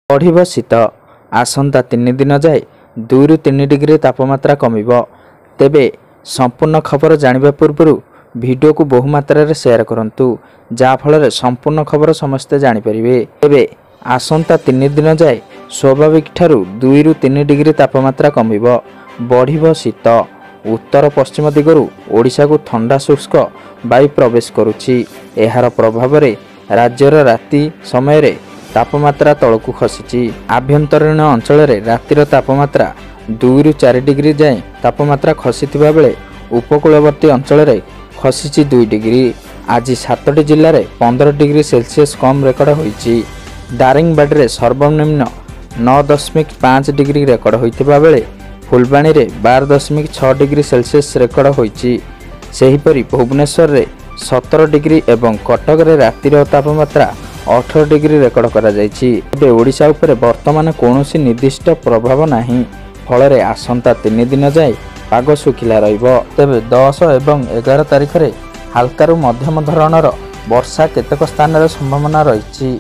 बढ़िबो शीत आसंता 3 दिन जाए 2 रु 3 डिग्री तापमात्रा कमिबो। तेबे संपूर्ण खबर जानिबा पूर्व वीडियो को बहु मात्रा रे शेयर करंतु जा फल संपूर्ण खबर समस्ते जानि परिबे। तेबे आसंता 3 दिन जाए स्वाभाविक ठारू 2 रु 3 डिग्री तापमात्रा कमिबो। बढ़िबो शीत उत्तर पश्चिम दिगरु ओडिशा को ठंडा शुष्क वायु प्रवेश करुछि। एहार प्रभाव रे राज्यर राति समय रे तापमात्रा तलकू खसीची। आभ्यंतरीण अंचल रे रातिर तापमात्रा 2 रु 4 डिग्री जाए तापमात्रा खसीथिबा बेले उपकूलवर्ती अंचल रे खसीची 2 डिग्री। आज 7टी जिल्ला रे 15 डिग्री सेल्सियस कम रेकर्ड होईची। दारिंगबाड़ी रे सर्वनिम्न 9.5 डिग्री रेकर्ड होइथिबा बेले फुलबाणी रे 12.6 डिग्री सेल्सियस रेकर्ड होईची। सेहीपरि भुवनेश्वर रे 17 डिग्री एवं कटक रे रातिर तापमात्रा 18 डिग्री रेकर्ड करा जायछि। एबे ओडिशा उपरे वर्तमान कोनोसी निर्दिष्ट प्रभाव नाही। फल रे आसंता 3 दिन जाए पाग सुखिला रहिबो। तेबे 10 एवं 11 तारिख रे हल्का रु मध्यम धरणर वर्षा केतेक स्थान रे संभावना रहिछि।